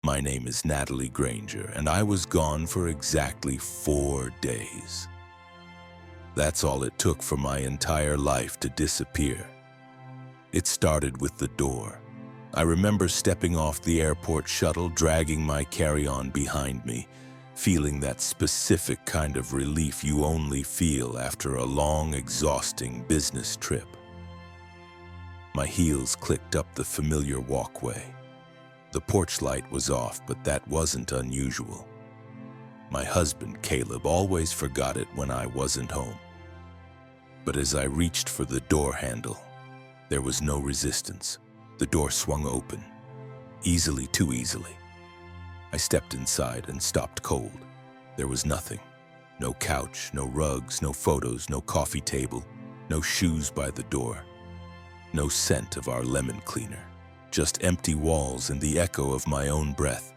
My name is Natalie Granger, and I was gone for exactly 4 days. That's all it took for my entire life to disappear. It started with the door. I remember stepping off the airport shuttle, dragging my carry-on behind me, feeling that specific kind of relief you only feel after a long, exhausting business trip. My heels clicked up the familiar walkway. The porch light was off, but that wasn't unusual. My husband, Caleb, always forgot it when I wasn't home. But as I reached for the door handle, there was no resistance. The door swung open, easily, too easily. I stepped inside and stopped cold. There was nothing. No couch, no rugs, no photos, no coffee table, no shoes by the door, no scent of our lemon cleaner, just empty walls and the echo of my own breath.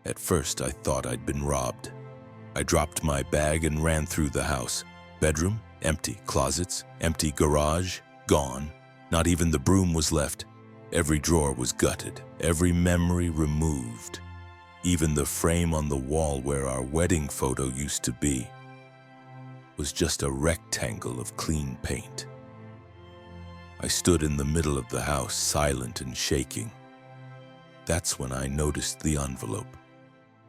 At first, I thought I'd been robbed. I dropped my bag and ran through the house. Bedroom, empty. Closets, empty. Garage, gone. Not even the broom was left. Every drawer was gutted, every memory removed. Even the frame on the wall where our wedding photo used to be was just a rectangle of clean paint. I stood in the middle of the house, silent and shaking. That's when I noticed the envelope.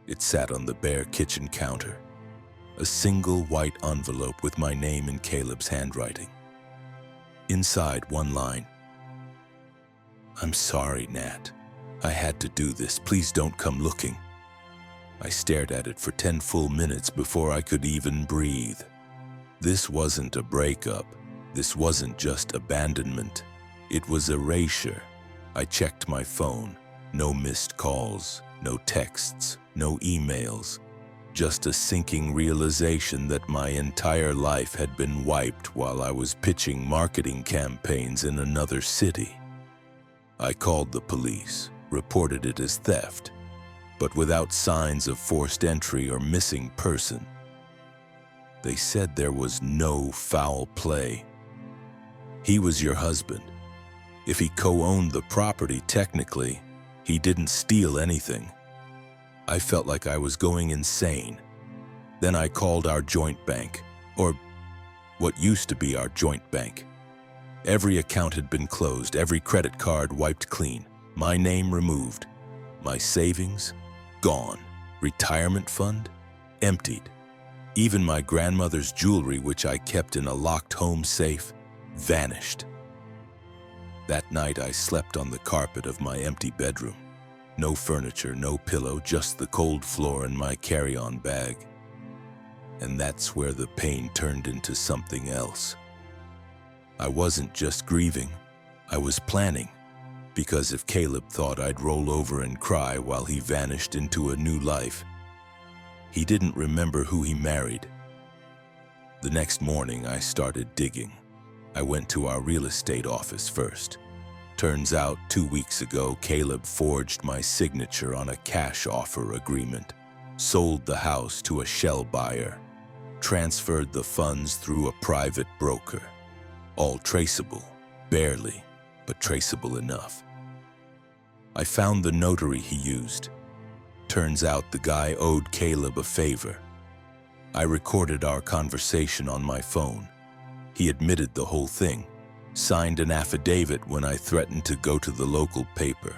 It sat on the bare kitchen counter. A single white envelope with my name in Caleb's handwriting. Inside, one line. "I'm sorry, Nat. I had to do this. Please don't come looking." I stared at it for 10 full minutes before I could even breathe. This wasn't a breakup. This wasn't just abandonment. It was erasure. I checked my phone. No missed calls, no texts, no emails. Just a sinking realization that my entire life had been wiped while I was pitching marketing campaigns in another city. I called the police, reported it as theft, but without signs of forced entry or missing person. They said there was no foul play. He was your husband. If he co-owned the property, technically, he didn't steal anything. I felt like I was going insane. Then I called our joint bank, or what used to be our joint bank. Every account had been closed, every credit card wiped clean, my name removed, my savings gone, retirement fund emptied. Even my grandmother's jewelry, which I kept in a locked home safe, vanished. That night I slept on the carpet of my empty bedroom. No furniture, no pillow, just the cold floor and my carry-on bag. And that's where the pain turned into something else. I wasn't just grieving, I was planning. Because if Caleb thought I'd roll over and cry while he vanished into a new life, he didn't remember who he married. The next morning I started digging. I went to our real estate office first. Turns out 2 weeks ago, Caleb forged my signature on a cash offer agreement, sold the house to a shell buyer, transferred the funds through a private broker. All traceable, barely, but traceable enough. I found the notary he used. Turns out the guy owed Caleb a favor. I recorded our conversation on my phone. He admitted the whole thing. Signed an affidavit when I threatened to go to the local paper.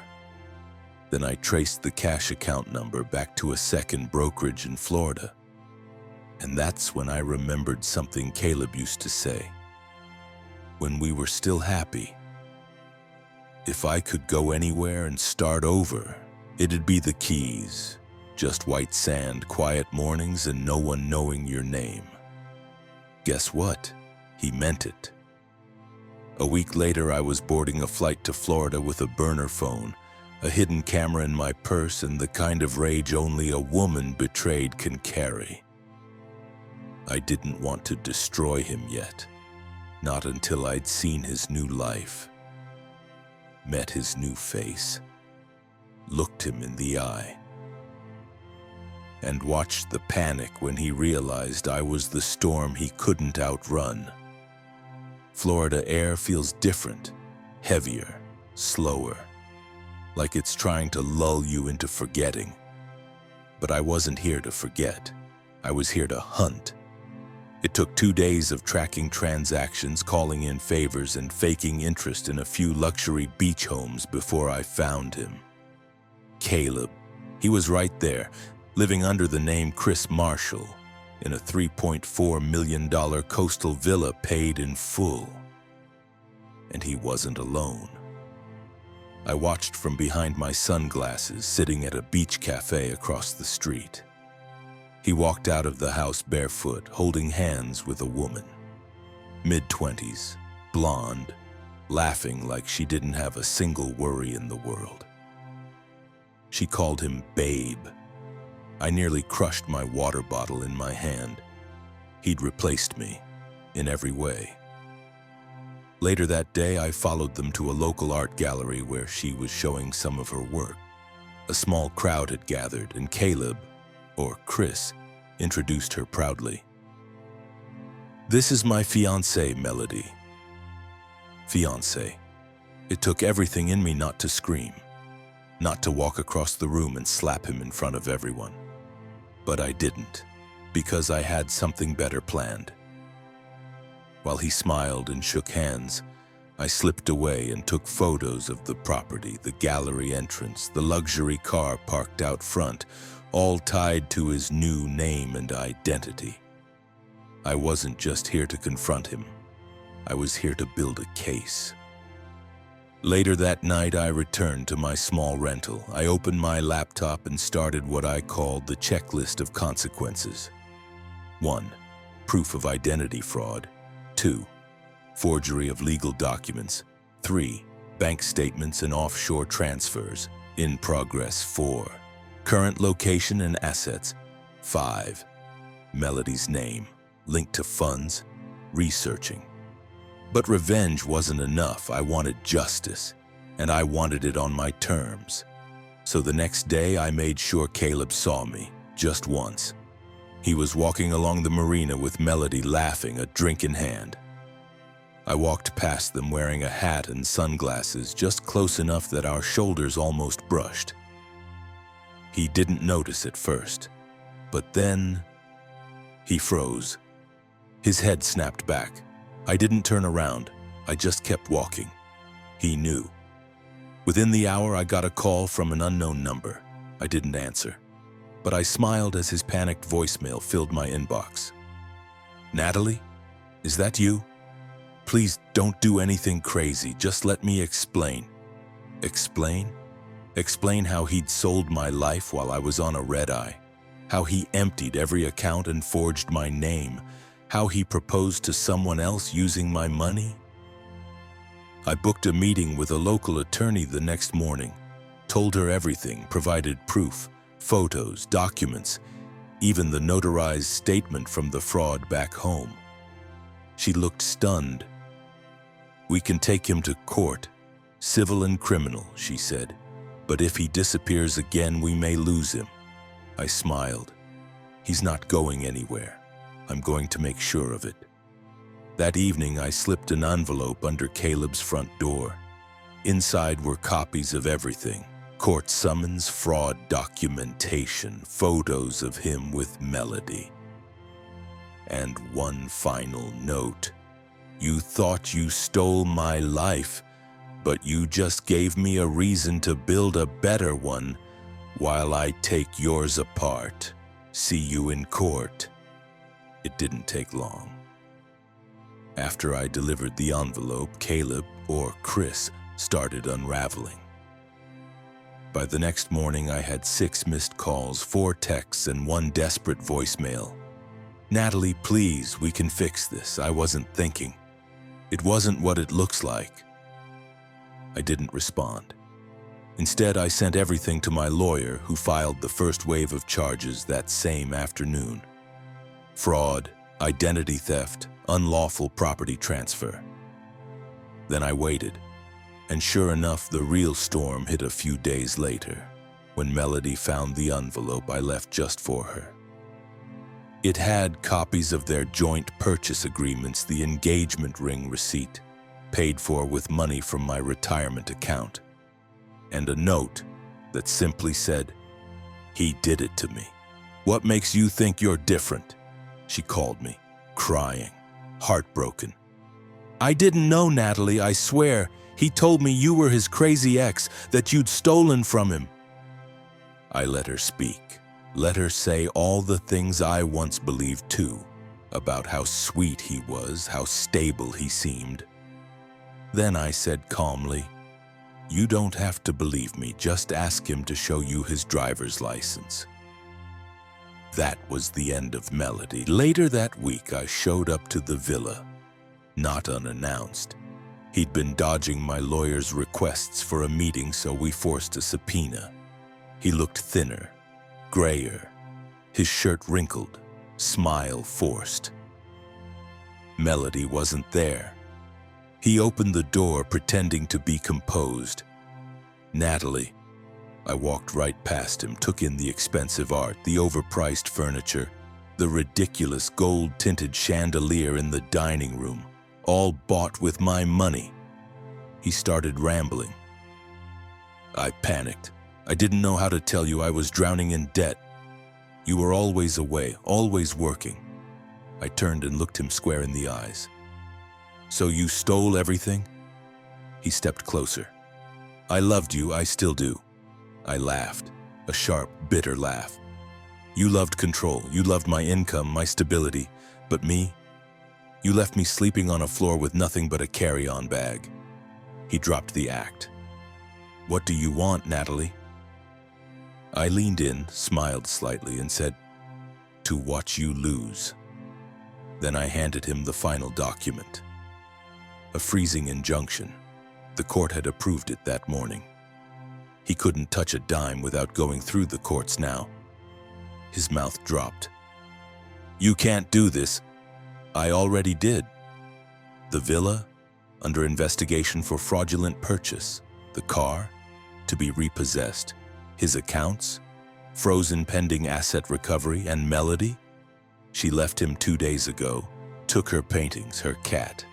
Then I traced the cash account number back to a second brokerage in Florida. And that's when I remembered something Caleb used to say. When we were still happy, if I could go anywhere and start over, it'd be the Keys. Just white sand, quiet mornings, and no one knowing your name. Guess what? He meant it. A week later, I was boarding a flight to Florida with a burner phone, a hidden camera in my purse, and the kind of rage only a woman betrayed can carry. I didn't want to destroy him yet, not until I'd seen his new life, met his new face, looked him in the eye, and watched the panic when he realized I was the storm he couldn't outrun. Florida air feels different, heavier, slower. like it's trying to lull you into forgetting. But I wasn't here to forget. I was here to hunt. It took 2 days of tracking transactions, calling in favors, and faking interest in a few luxury beach homes before I found him. Caleb. He was right there, living under the name Chris Marshall, in a $3.4 million coastal villa paid in full. And he wasn't alone. I watched from behind my sunglasses, sitting at a beach cafe across the street. He walked out of the house barefoot, holding hands with a woman. Mid-20s, blonde, laughing like she didn't have a single worry in the world. She called him Babe. I nearly crushed my water bottle in my hand. He'd replaced me, in every way. Later that day, I followed them to a local art gallery where she was showing some of her work. A small crowd had gathered, and Caleb, or Chris, introduced her proudly. "This is my fiancée, Melody." Fiancée. It took everything in me not to scream, not to walk across the room and slap him in front of everyone. But I didn't, because I had something better planned. While he smiled and shook hands, I slipped away and took photos of the property, the gallery entrance, the luxury car parked out front, all tied to his new name and identity. I wasn't just here to confront him. I was here to build a case. Later that night, I returned to my small rental. I opened my laptop and started what I called the checklist of consequences. 1. Proof of identity fraud. 2. Forgery of legal documents. 3. Bank statements and offshore transfers. In progress. 4. Current location and assets. 5. Melody's name, linked to funds, researching. But revenge wasn't enough. I wanted justice, and I wanted it on my terms. So the next day, I made sure Caleb saw me, just once. He was walking along the marina with Melody, laughing, a drink in hand. I walked past them wearing a hat and sunglasses, just close enough that our shoulders almost brushed. He didn't notice at first, but then he froze. His head snapped back. I didn't turn around. I just kept walking. He knew. Within the hour, I got a call from an unknown number. I didn't answer, but I smiled as his panicked voicemail filled my inbox. "Natalie, is that you? Please don't do anything crazy. Just let me explain." Explain? Explain how he'd sold my life while I was on a red-eye, how he emptied every account and forged my name, how he proposed to someone else using my money. I booked a meeting with a local attorney the next morning, told her everything, provided proof, photos, documents, even the notarized statement from the fraud back home. She looked stunned. "We can take him to court, civil and criminal," she said. "But if he disappears again, we may lose him." I smiled. "He's not going anywhere. I'm going to make sure of it." That evening, I slipped an envelope under Caleb's front door. Inside were copies of everything: court summons, fraud documentation, photos of him with Melody. And one final note: "You thought you stole my life, but you just gave me a reason to build a better one while I take yours apart. See you in court." It didn't take long. After I delivered the envelope, Caleb, or Chris, started unraveling. By the next morning, I had 6 missed calls, 4 texts, and 1 desperate voicemail. "Natalie, please, we can fix this." I wasn't thinking. "It wasn't what it looks like." I didn't respond. Instead, I sent everything to my lawyer, who filed the first wave of charges that same afternoon. Fraud, identity theft, unlawful property transfer. Then I waited, and sure enough, the real storm hit a few days later, when Melody found the envelope I left just for her. It had copies of their joint purchase agreements, the engagement ring receipt, paid for with money from my retirement account. and a note that simply said, "He did it to me. What makes you think you're different?" She called me, crying, heartbroken. "I didn't know, Natalie, I swear. He told me you were his crazy ex, that you'd stolen from him." I let her speak, let her say all the things I once believed too, about how sweet he was, how stable he seemed. Then I said calmly, "You don't have to believe me, just ask him to show you his driver's license." That was the end of Melody. Later that week, I showed up to the villa, not unannounced. He'd been dodging my lawyer's requests for a meeting, so we forced a subpoena. He looked thinner, grayer, his shirt wrinkled, smile forced. Melody wasn't there. He opened the door, pretending to be composed. "Natalie." I walked right past him, took in the expensive art, the overpriced furniture, the ridiculous gold-tinted chandelier in the dining room, all bought with my money. He started rambling. I panicked. I didn't know how to tell you I was drowning in debt. You were always away, always working. I turned and looked him square in the eyes. "So you stole everything?" He stepped closer. "I loved you, I still do." I laughed, a sharp, bitter laugh. "You loved control, you loved my income, my stability, but me? You left me sleeping on a floor with nothing but a carry-on bag." He dropped the act. "What do you want, Natalie?" I leaned in, smiled slightly, and said, "To watch you lose." Then I handed him the final document. A freezing injunction. The court had approved it that morning. He couldn't touch a dime without going through the courts now. His mouth dropped. "You can't do this." "I already did." The villa, under investigation for fraudulent purchase. The car, to be repossessed. His accounts, frozen pending asset recovery. And Melody? She left him 2 days ago, took her paintings, her cat,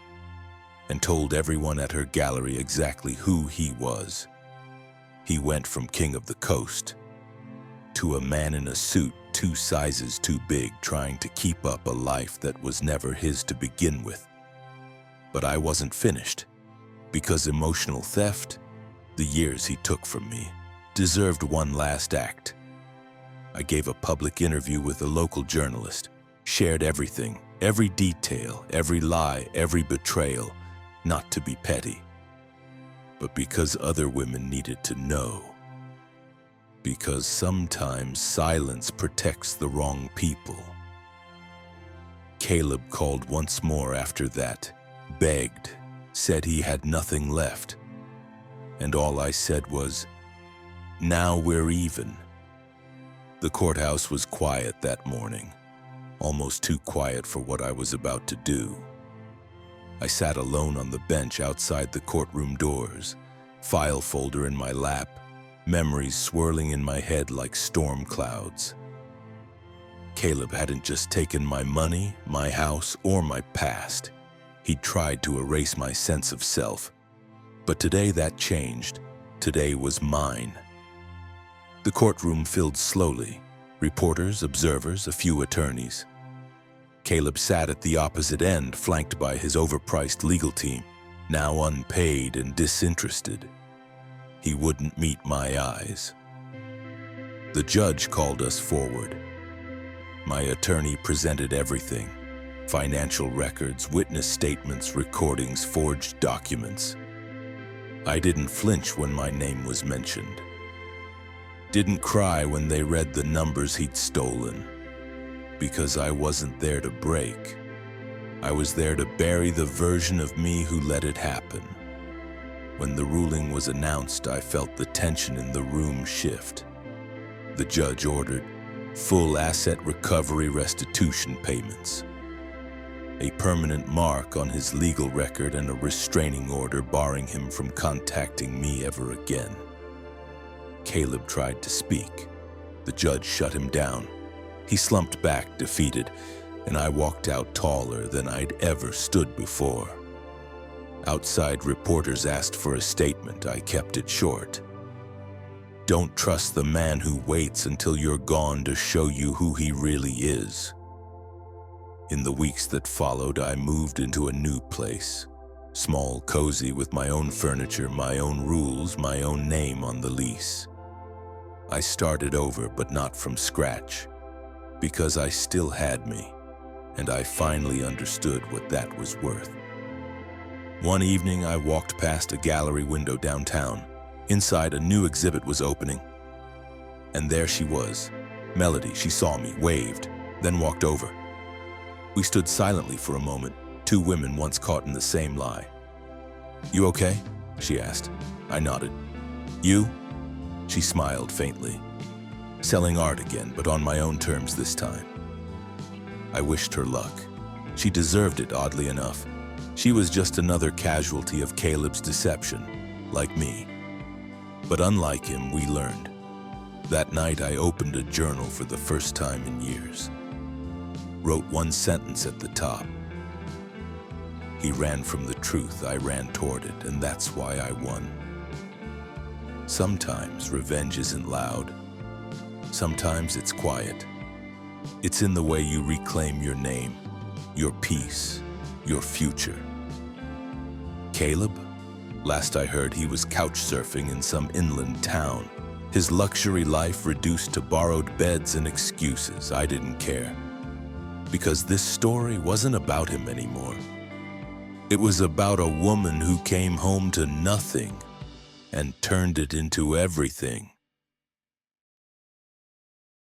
and told everyone at her gallery exactly who he was. He went from king of the coast to a man in a suit 2 sizes too big, trying to keep up a life that was never his to begin with. But I wasn't finished, because emotional theft, the years he took from me, deserved one last act. I gave a public interview with a local journalist, shared everything, every detail, every lie, every betrayal, not to be petty, but because other women needed to know. Because sometimes silence protects the wrong people. Caleb called once more after that, begged, said he had nothing left. And all I said was, "Now we're even." The courthouse was quiet that morning, almost too quiet for what I was about to do. I sat alone on the bench outside the courtroom doors, file folder in my lap, memories swirling in my head like storm clouds. Caleb hadn't just taken my money, my house, or my past. He'd tried to erase my sense of self. But today that changed. Today was mine. The courtroom filled slowly. Reporters, observers, a few attorneys. Caleb sat at the opposite end, flanked by his overpriced legal team, now unpaid and disinterested. He wouldn't meet my eyes. The judge called us forward. My attorney presented everything: financial records, witness statements, recordings, forged documents. I didn't flinch when my name was mentioned. Didn't cry when they read the numbers he'd stolen. Because I wasn't there to break. I was there to bury the version of me who let it happen. When the ruling was announced, I felt the tension in the room shift. The judge ordered full asset recovery restitution payments, a permanent mark on his legal record, and a restraining order barring him from contacting me ever again. Caleb tried to speak. The judge shut him down. He slumped back, defeated, and I walked out taller than I'd ever stood before. Outside, reporters asked for a statement. I kept it short. Don't trust the man who waits until you're gone to show you who he really is. In the weeks that followed, I moved into a new place. Small, cozy, with my own furniture, my own rules, my own name on the lease. I started over, but not from scratch, because I still had me, and I finally understood what that was worth. One evening, I walked past a gallery window downtown. Inside, a new exhibit was opening. And there she was. Melody. She saw me, waved, then walked over. We stood silently for a moment, two women once caught in the same lie. "You okay?" she asked. I nodded. "You?" She smiled faintly. "Selling art again, but on my own terms this time." I wished her luck. She deserved it, oddly enough. She was just another casualty of Caleb's deception, like me. But unlike him, we learned. That night, I opened a journal for the first time in years. Wrote one sentence at the top. He ran from the truth, I ran toward it, and that's why I won. Sometimes revenge isn't loud. Sometimes it's quiet. It's in the way you reclaim your name, your peace, your future. Caleb? Last I heard, he was couch surfing in some inland town. His luxury life reduced to borrowed beds and excuses. I didn't care. Because this story wasn't about him anymore. It was about a woman who came home to nothing and turned it into everything.